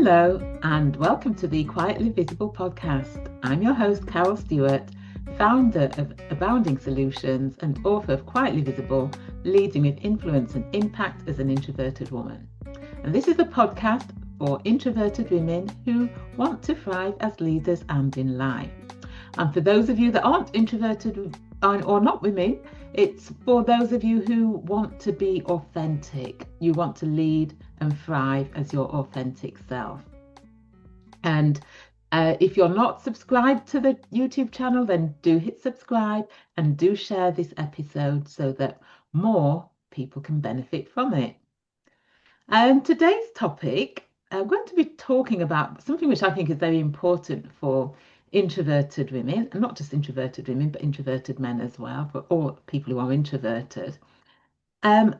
Hello, and welcome to the Quietly Visible podcast. I'm your host, Carol Stewart, founder of Abounding Solutions and author of Quietly Visible, Leading with Influence and Impact as an Introverted Woman. And this is a podcast for introverted women who want to thrive as leaders and in life. And for those of you that aren't introverted or not women, it's for those of you who want to be authentic. You want to lead and thrive as your authentic self. And if you're not subscribed to the YouTube channel, then do hit subscribe and do share this episode so that more people can benefit from it. And today's topic, I'm going to be talking about something which I think is very important for introverted women, and not just introverted women, but introverted men as well, for all people who are introverted. And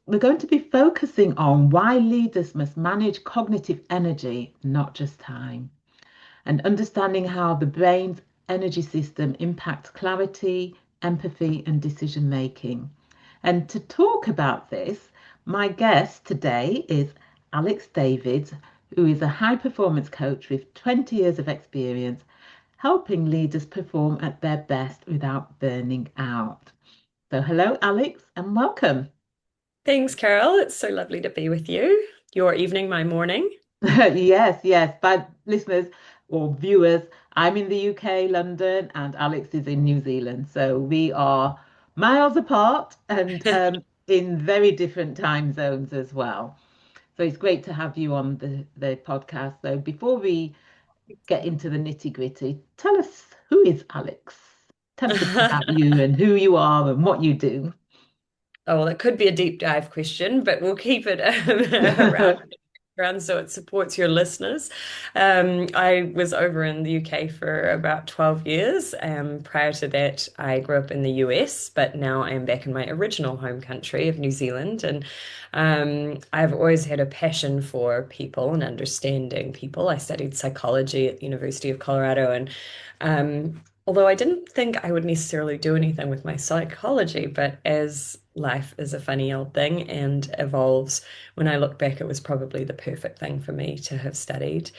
we're going to be focusing on why leaders must manage cognitive energy, not just time, and understanding how the brain's energy system impacts clarity, empathy, and decision making. And to talk about this, my guest today is Alex Davids, who is a high performance coach with 20 years of experience helping leaders perform at their best without burning out. So hello, Alex, and welcome. Thanks, Carol. It's so lovely to be with you. Your evening, my morning. Yes. But listeners or viewers, I'm in the UK, London, and Alex is in New Zealand. So we are miles apart and in very different time zones as well. So it's great to have you on the podcast. So before we get into the nitty-gritty, tell us, who is Alex? Tell us a bit about you and who you are and what you do. Oh, well, it could be a deep dive question, but we'll keep it around so it supports your listeners. I was over in the UK for about 12 years. Prior to that, I grew up in the US, but now I'm back in my original home country of New Zealand. And I've always had a passion for people and understanding people. I studied psychology at the University of Colorado, and although I didn't think I would necessarily do anything with my psychology, but as life is a funny old thing and evolves, when I look back, it was probably the perfect thing for me to have studied.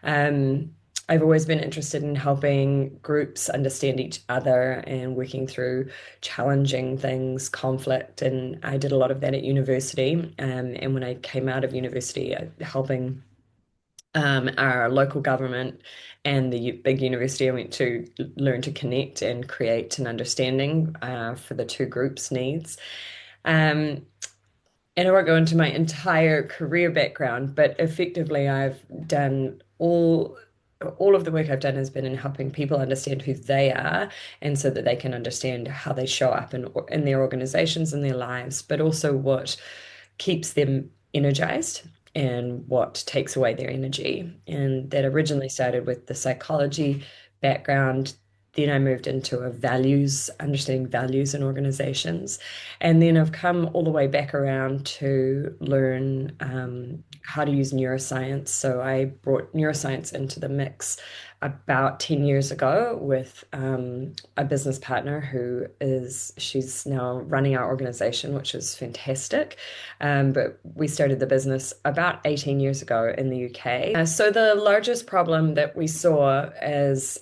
Um, I've always been interested in helping groups understand each other and working through challenging things, conflict, and I did a lot of that at university. And when I came out of university, helping our local government and the big university I went to learn to connect and create an understanding for the two groups' needs. Um, and I won't go into my entire career background, but effectively I've done all of the work I've done has been in helping people understand who they are and so that they can understand how they show up in their organizations and their lives, but also what keeps them energized and what takes away their energy. And that originally started with the psychology background. Then I moved into a values, understanding values in organizations. And then I've come all the way back around to learn how to use neuroscience. So I brought neuroscience into the mix about 10 years ago with a business partner she's now running our organization, which is fantastic. But we started the business about 18 years ago in the UK. So the largest problem that we saw as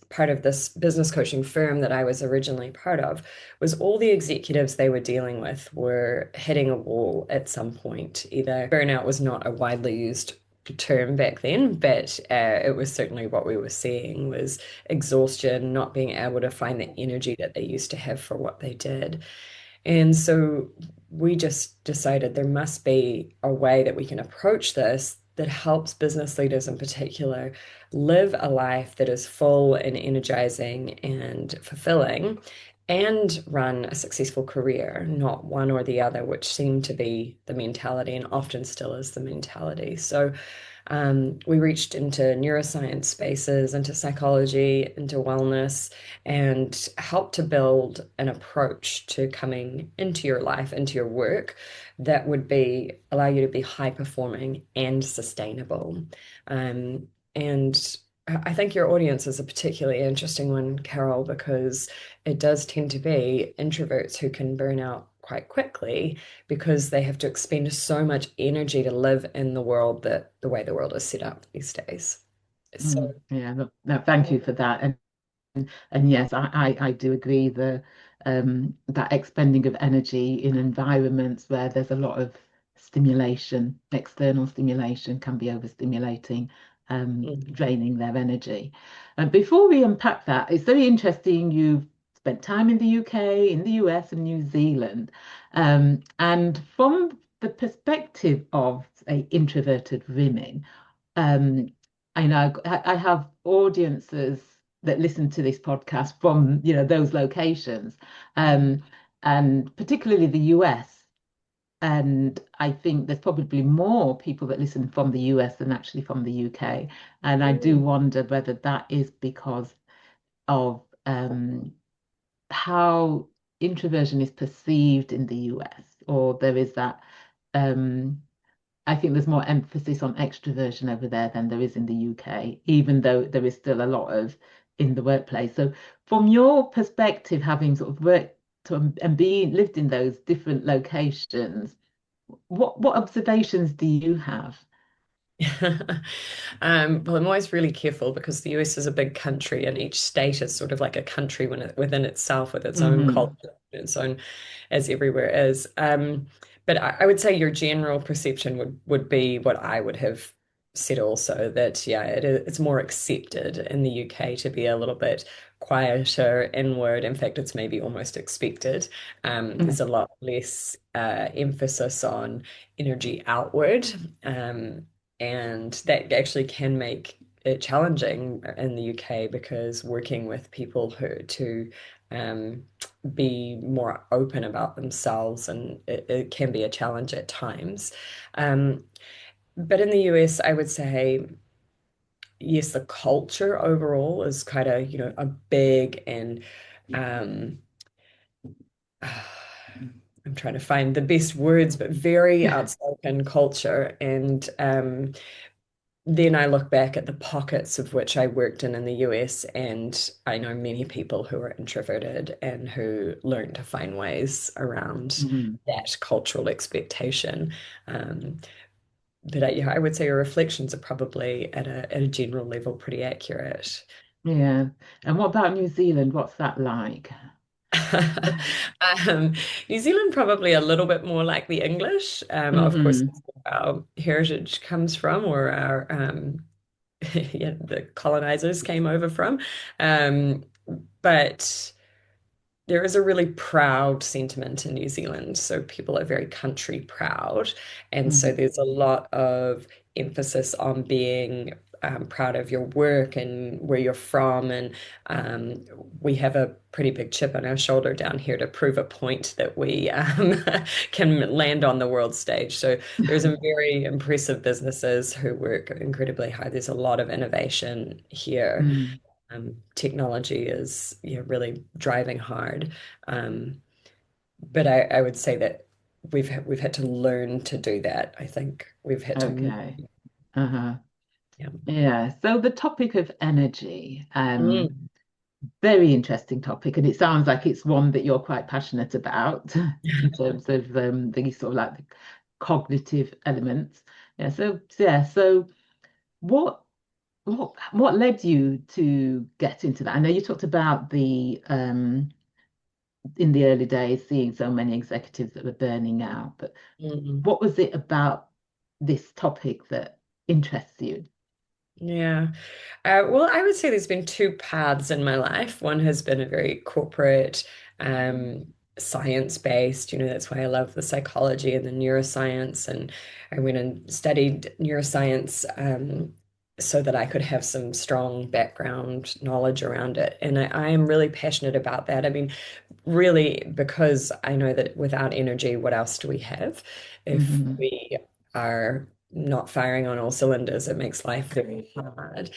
part of this business coaching firm that I was originally part of was all the executives they were dealing with were hitting a wall at some point. Either burnout was not a widely used term back then, but it was certainly what we were seeing was exhaustion, not being able to find the energy that they used to have for what they did. And so we just decided there must be a way that we can approach this that helps business leaders in particular live a life that is full and energizing and fulfilling and run a successful career, not one or the other, which seemed to be the mentality and often still is the mentality. So we reached into neuroscience spaces, into psychology, into wellness, and helped to build an approach to coming into your life, into your work that would allow you to be high performing and sustainable. And I think your audience is a particularly interesting one, Carol, because it does tend to be introverts who can burn out quite quickly because they have to expend so much energy to live in the world that the way the world is set up these days. So, Yeah, no, no, thank you for that. And yes, I do agree that expending of energy in environments where there's a lot of stimulation, external stimulation can be overstimulating, mm, draining their energy. And before we unpack that, it's very interesting you've spent time in the UK, in the US, and New Zealand. And from the perspective of, say, introverted women, um, I know I have audiences that listen to this podcast from, those locations, mm, um, and particularly the US. And I think there's probably more people that listen from the US than actually from the UK. And I do mm. wonder whether that is because of how introversion is perceived in the US, or there is that. Um, I think there's more emphasis on extroversion over there than there is in the UK, even though there is still a lot of in the workplace. So, from your perspective, having sort of worked and being lived in those different locations, what observations do you have? Well, I'm always really careful because the US is a big country and each state is sort of like a country within itself with its own Hmm. culture, its own, as everywhere is. But I would say your general perception would be what I would have said also that, yeah, it's more accepted in the UK to be a little bit quieter, inward. In fact, it's maybe almost expected. There's a lot less emphasis on energy outward. And that actually can make it challenging in the UK because working with people who to um, be more open about themselves and it can be a challenge at times. Um, but in the US, I would say, yes, the culture overall is kind of, a big and um, I'm trying to find the best words, but very outspoken culture. And then I look back at the pockets of which I worked in the US, and I know many people who are introverted and who learn to find ways around Mhm. that cultural expectation. Um, but yeah, I would say your reflections are probably at a general level pretty accurate. Yeah. And what about New Zealand? What's that like? Um, New Zealand probably a little bit more like the English. Of course, Hmm. that's where our heritage comes from, or our yeah, the colonizers came over from. Um, but there is a really proud sentiment in New Zealand. So people are very country proud. And so Hmm. there's a lot of emphasis on being proud of your work and where you're from. And um, we have a pretty big chip on our shoulder down here to prove a point that we can land on the world stage. So there's some very impressive businesses who work incredibly hard. There's a lot of innovation here. Mm. Technology is, really driving hard. Um, but I would say that we've had to learn to do that. I think we've had to, Okay. Uh-huh. yeah. Yeah. So the topic of energy, Mm. very interesting topic, and it sounds like it's one that you're quite passionate about in terms of the sort of like the cognitive elements. Yeah. So what what led you to get into that? I know you talked about the in the early days seeing so many executives that were burning out, but Mm. what was it about this topic that interests you? Yeah. Well, I would say there's been two paths in my life. One has been a very corporate, science-based, that's why I love the psychology and the neuroscience. And I went and studied neuroscience, so that I could have some strong background knowledge around it. And I am really passionate about that. I mean, really, because I know that without energy, what else do we have? If Hmm. we are not firing on all cylinders, it makes life very hard.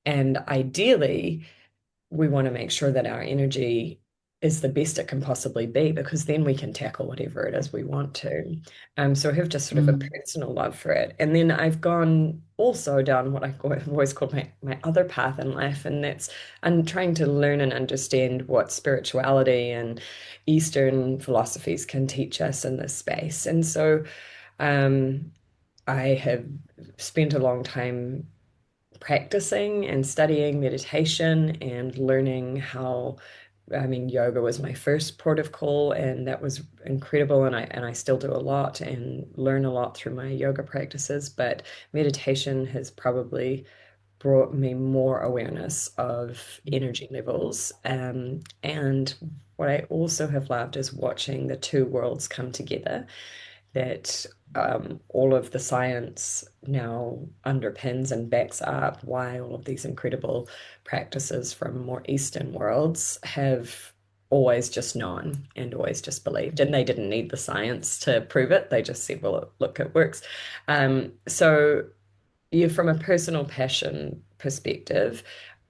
And ideally, we want to make sure that our energy is the best it can possibly be because then we can tackle whatever it is we want to. So I have just sort of a Mm. personal love for it. And then I've gone also done what I've always called my other path in life, and that's and trying to learn and understand what spirituality and Eastern philosophies can teach us in this space. And so um, I have spent a long time practicing and studying meditation and learning how, I mean, yoga was my first port of call, and that was incredible. And I still do a lot and learn a lot through my yoga practices. But meditation has probably brought me more awareness of energy levels. And what I also have loved is watching the two worlds come together, that all of the science now underpins and backs up why all of these incredible practices from more Eastern worlds have always just known and always just believed. And they didn't need the science to prove it. They just said, well, look, it works. So you, from a personal passion perspective,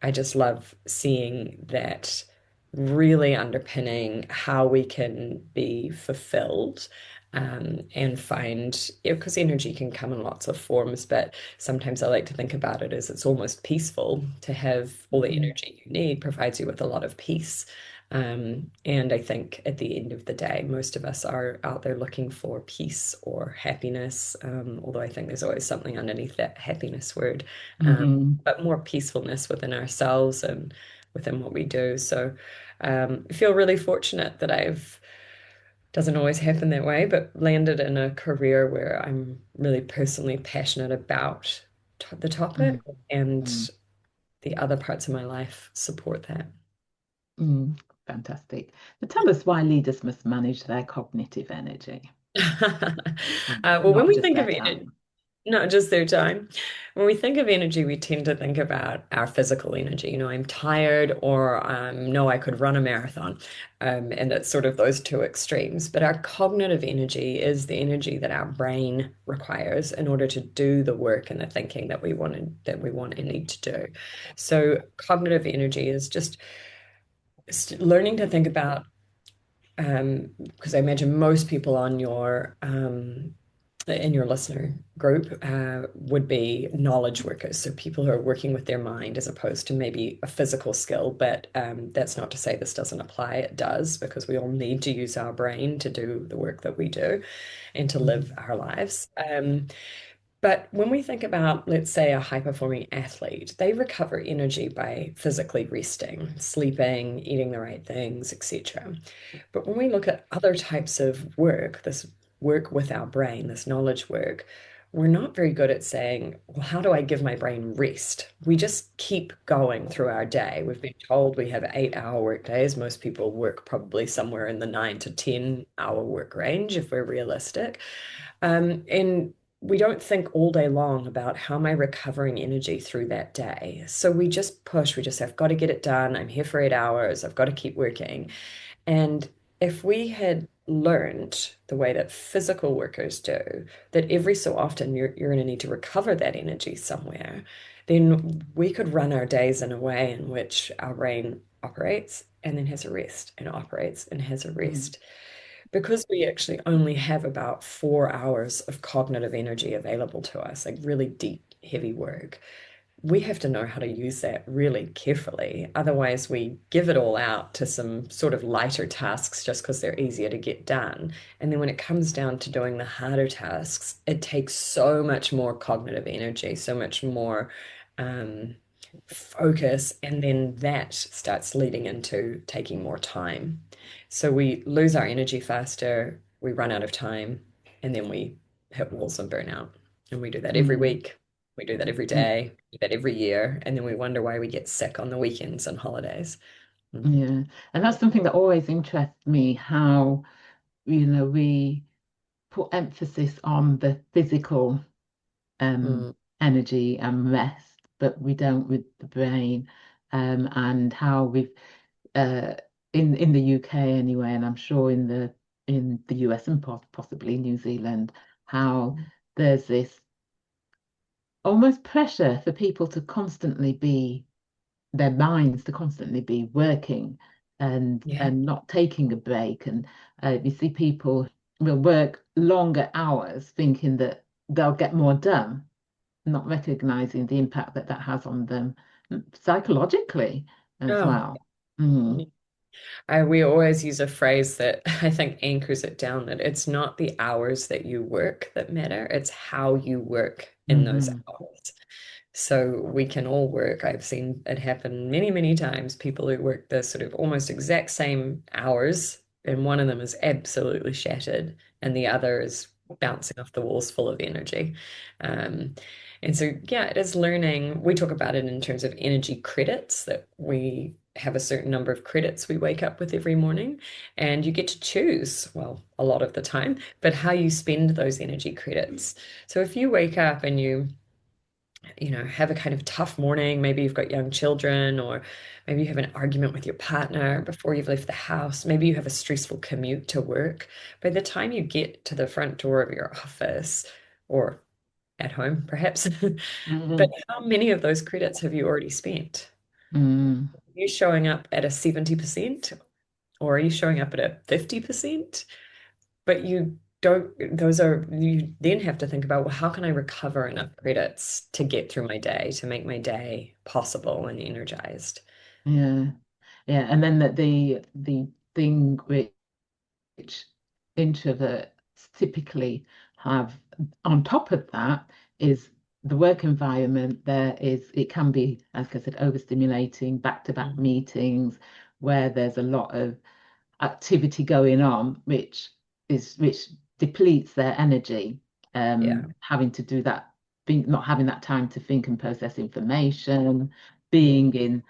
I just love seeing that really underpinning how we can be fulfilled, and find, because energy can come in lots of forms, but sometimes I like to think about it as it's almost peaceful to have all the Mhm. energy you need, provides you with a lot of peace. And I think at the end of the day, most of us are out there looking for peace or happiness, although I think there's always something underneath that happiness word, um, Mhm. but more peacefulness within ourselves and within what we do. So I feel really fortunate that I've doesn't always happen that way, but landed in a career where I'm really personally passionate about the topic, Mm. and Mm. the other parts of my life support that. Mm. Fantastic. But tell us why leaders must manage their cognitive energy, Well, when not we just think their of it, time. not just their time. When we think of energy, we tend to think about our physical energy. I'm tired, or no, I could run a marathon. And it's sort of those two extremes. But our cognitive energy is the energy that our brain requires in order to do the work and the thinking that we want and need to do. So cognitive energy is just learning to think about, because I imagine most people on your in your listener group would be knowledge workers, so people who are working with their mind as opposed to maybe a physical skill. But that's not to say this doesn't apply. It does, because we all need to use our brain to do the work that we do and to live Mm. our lives. But when we think about, let's say, a high-performing athlete, they recover energy by physically resting, sleeping, eating the right things, etc. But when we look at other types of work, this work with our brain, this knowledge work, we're not very good at saying, well, how do I give my brain rest? We just keep going through our day. We've been told we have 8-hour work days. Most people work probably somewhere in the 9 to 10 hour work range, if we're realistic. And we don't think all day long about how am I recovering energy through that day. So we just push, we just have got to get it done. I'm here for 8 hours. I've got to keep working. And if we had learned the way that physical workers do, that every so often you're going to need to recover that energy somewhere, then we could run our days in a way in which our brain operates and then has a rest, and operates and has a Mm. rest. Because we actually only have about 4 hours of cognitive energy available to us, like really deep, heavy work, we have to know how to use that really carefully. Otherwise, we give it all out to some sort of lighter tasks just because they're easier to get done. And then when it comes down to doing the harder tasks, it takes so much more cognitive energy, so much more um, focus. And then that starts leading into taking more time. So we lose our energy faster, we run out of time, and then we hit walls and burnout. And we do that every Mm. week. We do that every Mm. day, we do that every year, and then we wonder why we get sick on the weekends and holidays. Mm. Yeah. And that's something that always interests me, how, we put emphasis on the physical um, Mm. energy and rest, but we don't with the brain, and how we've uh, in the UK anyway, and I'm sure in the US and possibly New Zealand, how there's this almost pressure for people to constantly be their minds to constantly be working Yeah. and not taking a break. And you see people will work longer hours thinking that they'll get more done, not recognizing the impact that that has on them psychologically as Oh, well. Mm, we always use a phrase that I think anchors it down that it's not the hours that you work that matter, it's how you work in those hmm hours. So we can all work. I've seen it happen many, many times. People who work the sort of almost exact same hours, and one of them is absolutely shattered, and the other is bouncing off the walls full of energy. Um, and so, yeah, it is learning. We talk about it in terms of energy credits, that we have a certain number of credits we wake up with every morning, and you get to choose, well, a lot of the time, but how you spend those energy credits. So if you wake up and you have a kind of tough morning. Maybe you've got young children, or maybe you have an argument with your partner before you've left the house. Maybe you have a stressful commute to work. By the time you get to the front door of your office or at home, perhaps, but hmm how many of those credits have you already spent? mm Are you showing up at a 70%, or are you showing up at a 50%? But you don't, those are, you then have to think about, well, how can I recover enough credits to get through my day, to make my day possible and energized? Yeah, yeah, and then the thing which introverts typically have on top of that is the work environment. There is, it can be, like I said, overstimulating, back-to-back Mhm. meetings where there's a lot of activity going on, which depletes their energy. Yeah, Having to do that, being not having that time to think and process information, yeah, being in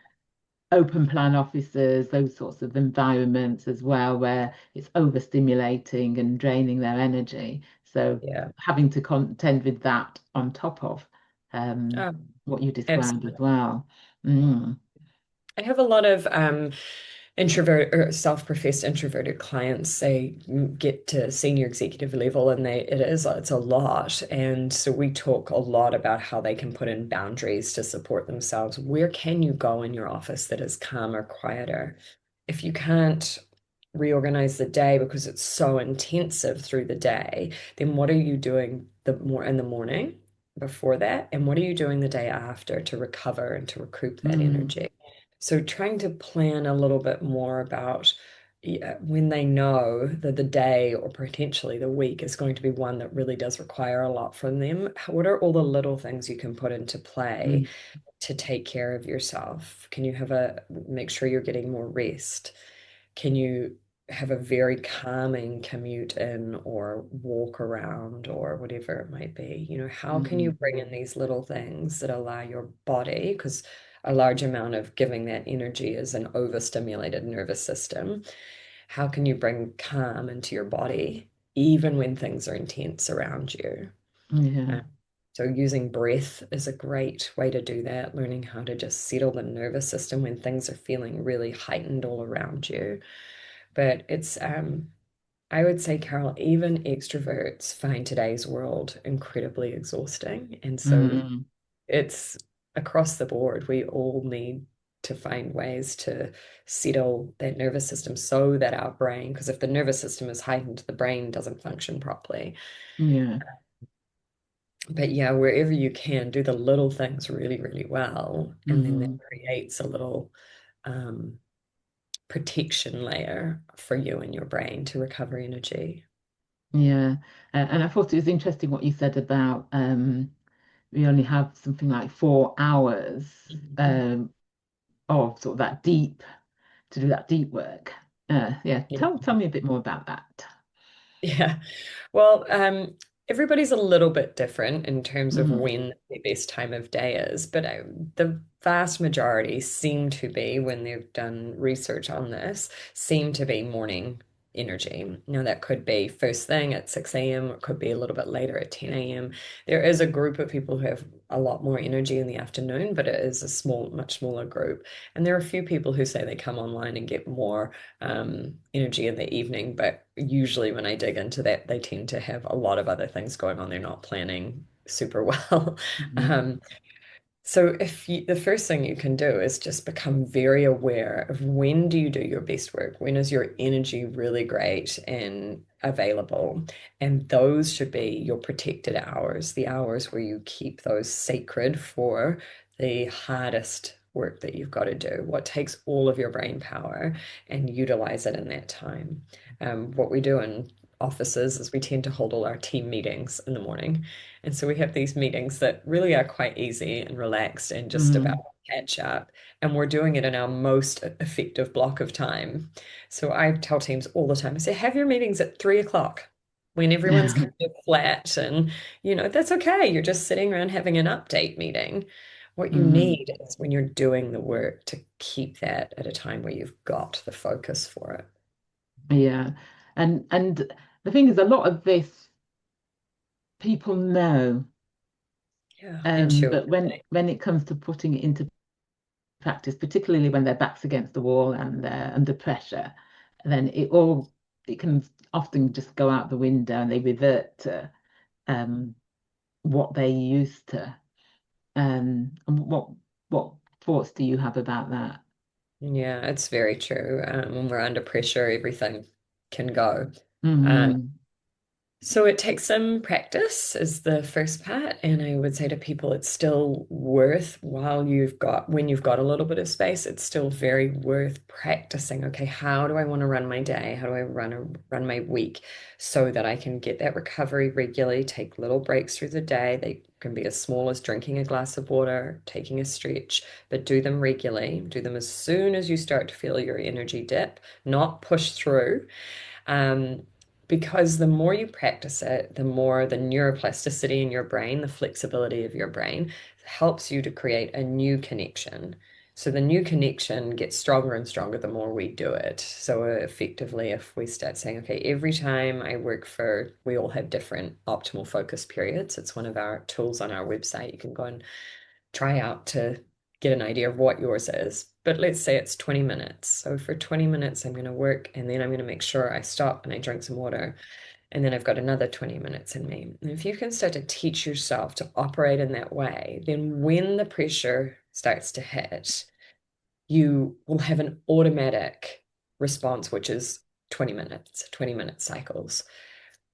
open plan offices, those sorts of environments as well, where it's overstimulating and draining their energy. So yeah. having to contend with that on top of um, Oh, what you described as absolutely. well. Mm, I have a lot of introvert or self-professed introverted clients. They get to senior executive level, and it's a lot. And so we talk a lot about how they can put in boundaries to support themselves. Where can you go in your office that is calmer, quieter? If you can't reorganize the day because it's so intensive through the day, then what are you doing in the morning before that? And what are you doing the day after to recover and to recoup that mm, energy? So trying to plan a little bit more about, yeah, when they know that the day or potentially the week is going to be one that really does require a lot from them, what are all the little things you can put into play mm, to take care of yourself? Can you make sure you're getting more rest? Can you have a very calming commute in or walk around or whatever it might be? How can you mm, bring in these little things that allow your body, because a large amount of giving that energy is an overstimulated nervous system. How can you bring calm into your body, even when things are intense around you? yeah. Uh, so using breath is a great way to do that, learning how to just settle the nervous system when things are feeling really heightened all around you. But I would say, Carol, even extroverts find today's world incredibly exhausting. And so Mm, it's across the board. We all need to find ways to settle that nervous system so that our brain, because if the nervous system is heightened, the brain doesn't function properly. yeah. But yeah, wherever you can, do the little things really, really well. And then that hmm creates a little um, protection layer for you and your brain to recover energy. Yeah. And I thought it was interesting what you said about we only have something like 4 hours Mhm. of sort of that deep to do that deep work. Yeah, Yeah. tell me a bit more about that. Yeah. Well, everybody's a little bit different in terms of Mm, when the best time of day is, but the vast majority seem to be, when they've done research on this, seem to be morning energy. That could be first thing at 6 a.m., or it could be a little bit later at 10 a.m. There is a group of people who have a lot more energy in the afternoon, but it is a much smaller group. And there are a few people who say they come online and get more energy in the evening. But usually, when I dig into that, they tend to have a lot of other things going on. They're not planning super well. mhm, Um, so the first thing you can do is just become very aware of when do you do your best work? When is your energy really great? And available. And those should be your protected hours, the hours where you keep those sacred for the hardest work that you've got to do, what takes all of your brain power, and utilize it in that time. What we do in offices is we tend to hold all our team meetings in the morning. And so we have these meetings that really are quite easy and relaxed and just about Mm. catch up. And we're doing it in our most effective block of time. So I tell teams all the time, I say, have your meetings at 3 o'clock when everyone's kind of flat and, that's okay. You're just sitting around having an update meeting. What you Mm. need is when you're doing the work to keep that at a time where you've got the focus for it. Yeah. And the thing is, a lot of this people know, Yeah, but intuitively. when it comes to putting it into practice, particularly when their back's against the wall and they're under pressure, then it can often just go out the window and they revert to um, what they used to. And what thoughts do you have about that? Yeah, it's very true. When we're under pressure, everything can go. Um, Mm. So it takes some practice is the first part. And I would say to people, it's still worth when you've got a little bit of space, it's still very worth practicing. Okay, how do I want to run my day? How do I run my week so that I can get that recovery regularly, take little breaks through the day. They can be as small as drinking a glass of water, taking a stretch, but do them regularly. Do them as soon as you start to feel your energy dip, not push through. Um, because the more you practice it, the more the neuroplasticity in your brain, the flexibility of your brain, helps you to create a new connection. So the new connection gets stronger and stronger the more we do it. So effectively, if we start saying, okay, every time we all have different optimal focus periods. It's one of our tools on our website. You can go and try out to get an idea of what yours is. But let's say it's 20 minutes. So for 20 minutes, I'm going to work and then I'm going to make sure I stop and I drink some water. And then I've got another 20 minutes in me. And if you can start to teach yourself to operate in that way, then when the pressure starts to hit, you will have an automatic response, which is 20 minutes, 20-minute cycles.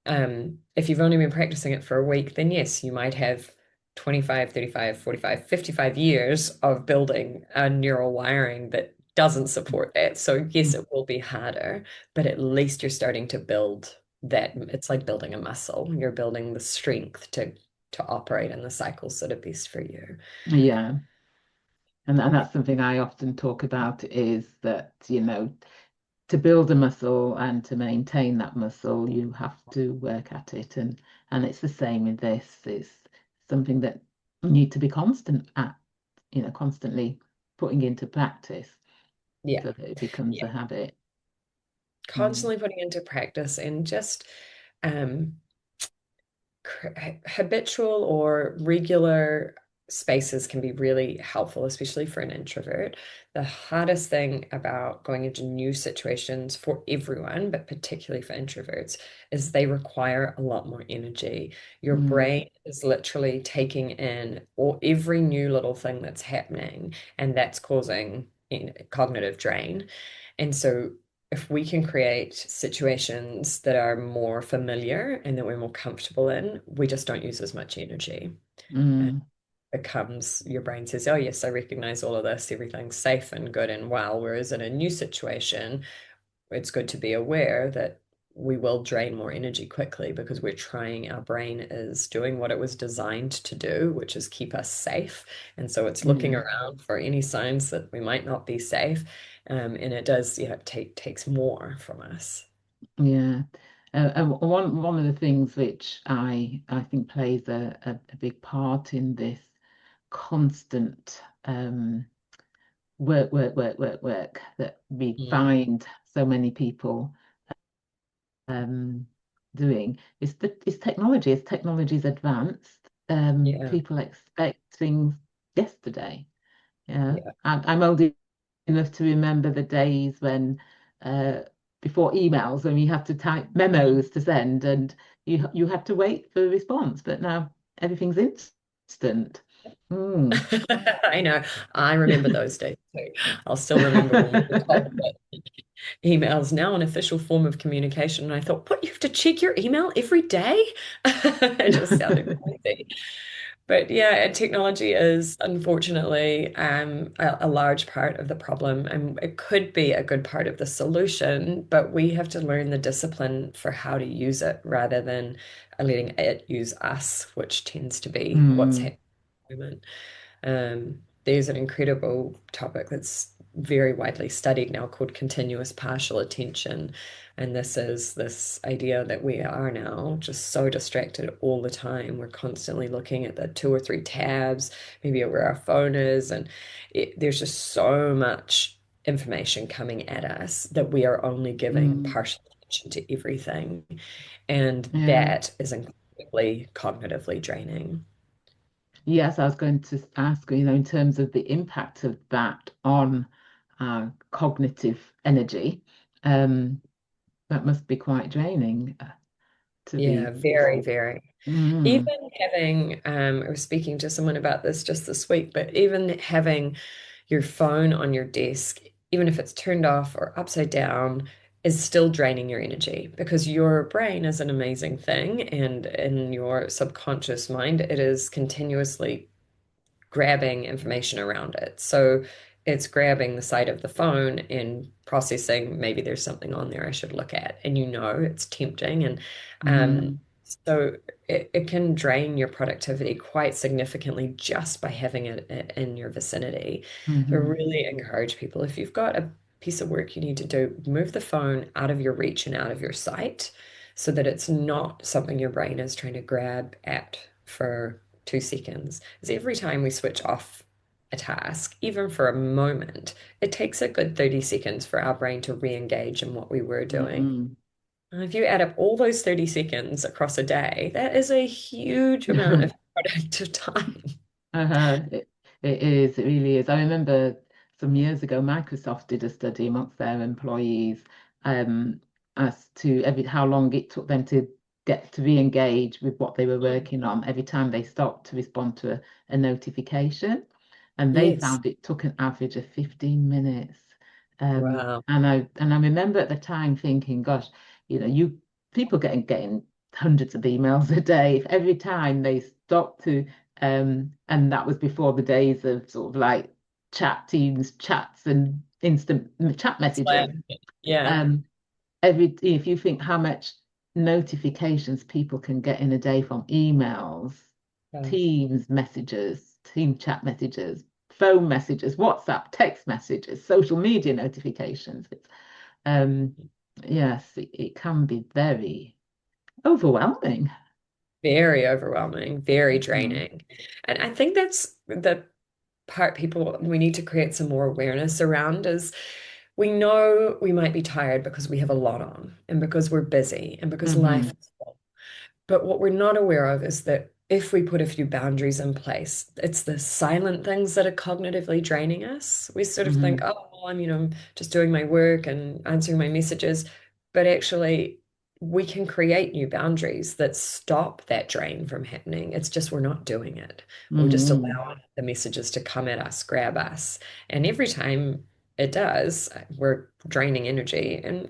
If you've only been practicing it for a week, then yes, you might have 25, 35, 45, 55 years of building a neural wiring that doesn't support that. So yes, it will be harder, but at least you're starting to build that. It's like building a muscle. You're building the strength to operate in the cycles that are best for you. Yeah. And that's something I often talk about is that, to build a muscle and to maintain that muscle, you have to work at it. And it's the same in this. It's something that you need to be constant at, constantly putting into practice Yeah. so that it becomes Yeah. a habit. Mm. Constantly putting into practice and just um habitual or regular spaces can be really helpful, especially for an introvert. The hardest thing about going into new situations for everyone, but particularly for introverts, is they require a lot more energy. Your Mm. brain is literally taking in or every new little thing that's happening, and that's causing cognitive drain. And so if we can create situations that are more familiar and that we're more comfortable in, we just don't use as much energy. And Mm. it becomes your brain says, oh, yes, I recognize all of this, everything's safe and good and well. Whereas in a new situation, it's good to be aware that we will drain more energy quickly because our brain is doing what it was designed to do, which is keep us safe. And so it's looking Yeah. around for any signs that we might not be safe. And it does, takes more from us. Yeah. And one of the things which I think plays a big part in this constant work that we Mm, find so many people um, doing is technology. As technology's advanced, yeah, people expect things yesterday. Yeah, yeah, I'm old enough to remember the days when uh, before emails, when we had to type memos to send, and you had to wait for a response. But now everything's instant. Mm. I know. I remember those days too. I'll still remember when we were told that email's now an official form of communication. And I thought, what, you have to check your email every day? It just sounded crazy. But yeah, technology is unfortunately a large part of the problem, and it could be a good part of the solution, but we have to learn the discipline for how to use it rather than letting it use us, which tends to be what's Mm. happening at the moment. There's an incredible topic that's very widely studied now called continuous partial attention. And this is this idea that we are now just so distracted all the time. We're constantly looking at the two or three tabs, maybe at where our phone is. And there's just so much information coming at us that we are only giving Mm. partial attention to everything. And Yeah. that is incredibly cognitively draining. Yes, I was going to ask, in terms of the impact of that on cognitive energy, um, that must be quite draining to Yeah, be. very, very. Even Mm. having, I was speaking to someone about this just this week, but even having your phone on your desk, even if it's turned off or upside down, is still draining your energy because your brain is an amazing thing. And in your subconscious mind, it is continuously grabbing information around it. So it's grabbing the side of the phone and processing, maybe there's something on there I should look at. And you know it's tempting. And um, Mm. so it can drain your productivity quite significantly just by having it in your vicinity. So I Hmm. really encourage people, if you've got a piece of work you need to do, move the phone out of your reach and out of your sight so that it's not something your brain is trying to grab at for 2 seconds. Because every time we switch off a task, even for a moment, it takes a good 30 seconds for our brain to re-engage in what we were doing. Mm. And if you add up all those 30 seconds across a day, that is a huge amount of productive time. It, it is, it really is. I remember some years ago, Microsoft did a study amongst their employees um, as to how long it took them to get to re-engage with what they were working on every time they stopped to respond to a notification. And they Yes. found it took an average of 15 minutes. Wow. And I remember at the time thinking, gosh, you people getting hundreds of emails a day. If every time they stopped to and that was before the days of sort of like chat teams, chats, and instant chat Slack. messaging. Yeah. Um, if you think how much notifications people can get in a day from emails, Yes. Teams messages, team chat messages, phone messages, WhatsApp, text messages, social media notifications. Um, yes, it can be very overwhelming. Very overwhelming, very Mm. draining. And I think that's the part people we need to create some more awareness around is we know we might be tired because we have a lot on and because we're busy and because life Hmm. is full. But what we're not aware of is that if we put a few boundaries in place, it's the silent things that are cognitively draining us. We sort of think, Hmm. oh, well, I'm just doing my work and answering my messages. But actually, we can create new boundaries that stop that drain from happening. It's just we're not doing it. We're just Hmm. allowing the messages to come at us, grab us. And every time it does, we're draining energy. And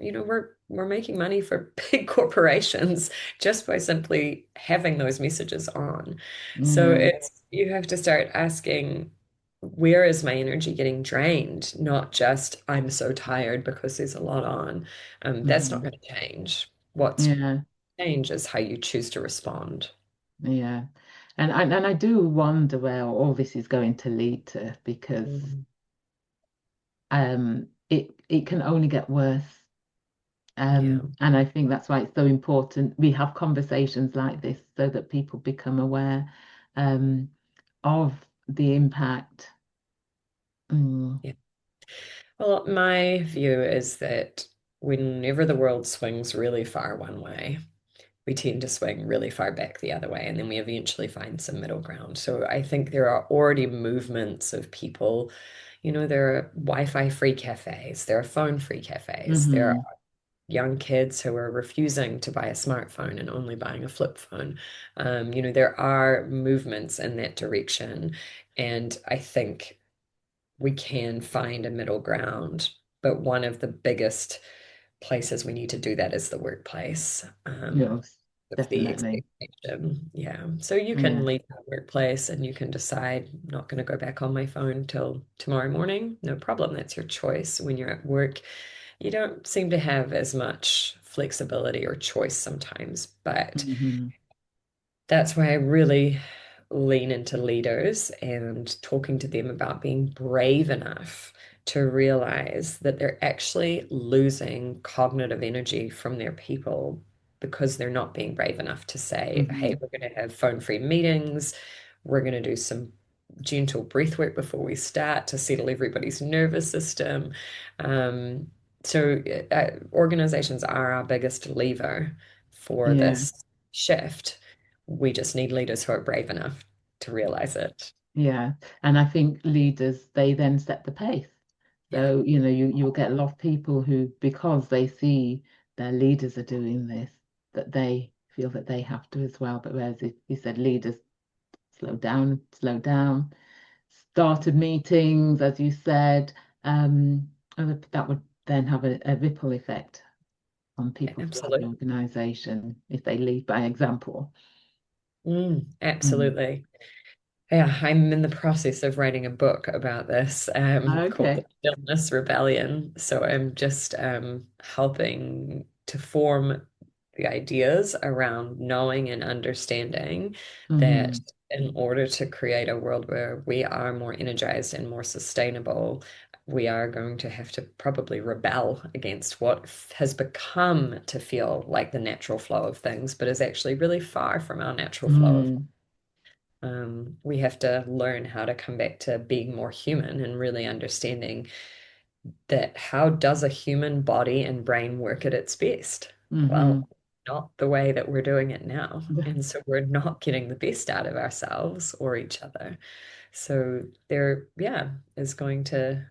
we're making money for big corporations just by simply having those messages on. So Yeah. it's you have to start asking, where is my energy getting drained? Not just I'm so tired because there's a lot on. That's not Hmm. going to change. What's Yeah. change is how you choose to respond. Yeah. And I do wonder where all this is going to lead to because Mm, it can only get worse. yeah. And I think that's why it's so important we have conversations like this so that people become aware um, of the impact. Mm. Yeah. Well, my view is that whenever the world swings really far one way, we tend to swing really far back the other way, and then we eventually find some middle ground. So I think there are already movements of people, there are Wi-Fi free cafes, there are phone free cafes, there are Hmm. young kids who are refusing to buy a smartphone and only buying a flip phone. There are movements in that direction, and I think we can find a middle ground. But one of the biggest places we need to do that is the workplace. Yes, Of the definitely. expectation. Yeah. So you can Yeah. leave that workplace and you can decide, I'm not going to go back on my phone till tomorrow morning. No problem. That's your choice. When you're at work, you don't seem to have as much flexibility or choice sometimes, but Hmm. that's why I really lean into leaders and talking to them about being brave enough to realize that they're actually losing cognitive energy from their people because they're not being brave enough to say, hey, Hmm. we're going to have phone-free meetings. We're going to do some gentle breath work before we start to settle everybody's nervous system. Um, Organizations are our biggest lever for Yeah. this shift. We just need leaders who are brave enough to realize it. Yeah. And I think leaders, they then set the pace. Yeah, So, you'll get a lot of people who, because they see their leaders are doing this, that they feel that they have to as well. But whereas if you said leaders, slow down, started meetings, as you said, and that would then have a ripple effect on people throughout the absolutely. organization if they lead by example. Mm. Absolutely. Yeah, I'm in the process of writing a book about this, called The Okay. Stillness Rebellion. So I'm just helping to form the ideas around knowing and understanding that Hmm. in order to create a world where we are more energized and more sustainable, we are going to have to probably rebel against what has become to feel like the natural flow of things, but is actually really far from our natural flow of Mm. we have to learn how to come back to being more human and really understanding that how does a human body and brain work at its best? Hmm. Well, not the way that we're doing it now. And so we're not getting the best out of ourselves or each other. So there, yeah, is going to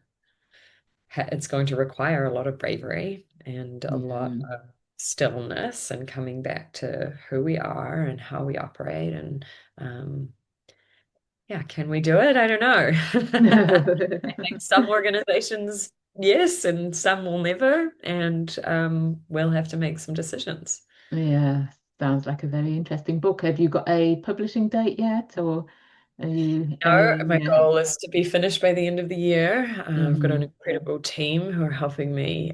it's going to require a lot of bravery and a lot Yeah. of stillness and coming back to who we are and how we operate and yeah, can we do it? I don't know. I think some organizations, yes, and some will never, and we'll have to make some decisions. Yeah, sounds like a very interesting book. Have you got a publishing date yet, or are you No, anywhere my near? goal is to be finished by the end of the year. I've got an Hmm. incredible team who are helping me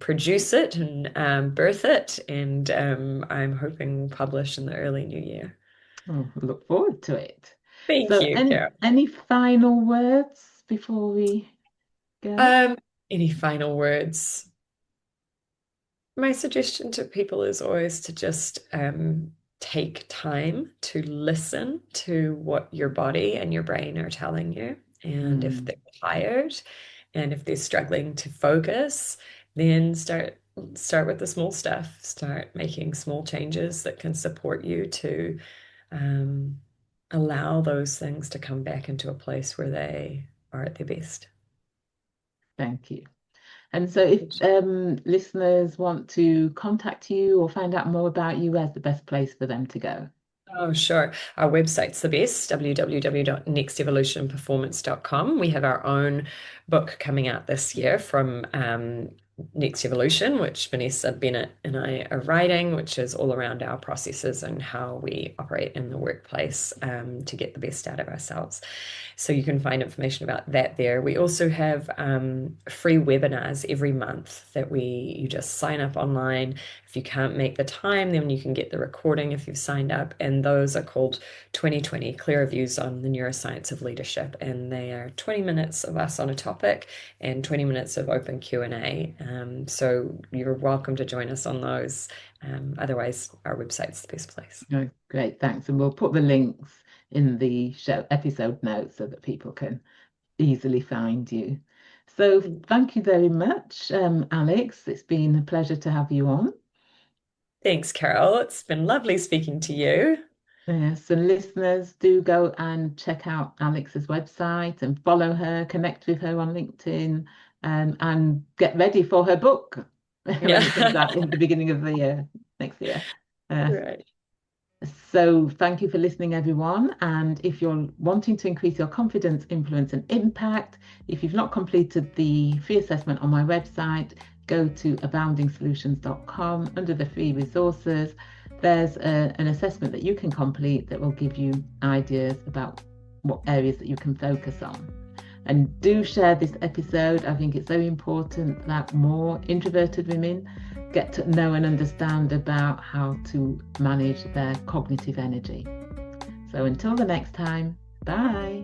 produce it and birth it, and I'm hoping publish in the early new year. Oh, look forward to it. Thank So, you, any Carol. any final words before we go? Um, any final words? My suggestion to people is always to just take time to listen to what your body and your brain are telling you. And if Mm, they're tired and if they're struggling to focus, then start with the small stuff. Start making small changes that can support you to um, allow those things to come back into a place where they are at their best. thank you. And so, if listeners want to contact you or find out more about you, where's the best place for them to go? Oh, sure. Our website's the best, www.nextevolutionperformance.com. We have our own book coming out this year from Next Evolution, which Vanessa Bennett and I are writing, which is all around our processes and how we operate in the workplace to get the best out of ourselves. So you can find information about that there. We also have free webinars every month that you just sign up online. If you can't make the time, then you can get the recording if you've signed up. And those are called 2020 Clear Views on the Neuroscience of Leadership. And they are 20 minutes of us on a topic and 20 minutes of open Q&A. So you're welcome to join us on those. Otherwise, our website's the best place. Oh, great, thanks. And we'll put the links in the show episode notes so that people can easily find you. So, thank you very much, Alex. It's been a pleasure to have you on. Thanks, Carol. It's been lovely speaking to you. So listeners, do go and check out Alex's website and follow her, connect with her on LinkedIn, and get ready for her book. when it comes Yeah. out in the beginning of the year next year. Right. So thank you for listening, everyone. And if you're wanting to increase your confidence, influence, and impact, if you've not completed the free assessment on my website, go to aboundingsolutions.com. Under the free resources, there's an assessment that you can complete that will give you ideas about what areas that you can focus on. And do share this episode. I think it's very important that more introverted women get to know and understand about how to manage their cognitive energy. So until the next time, bye.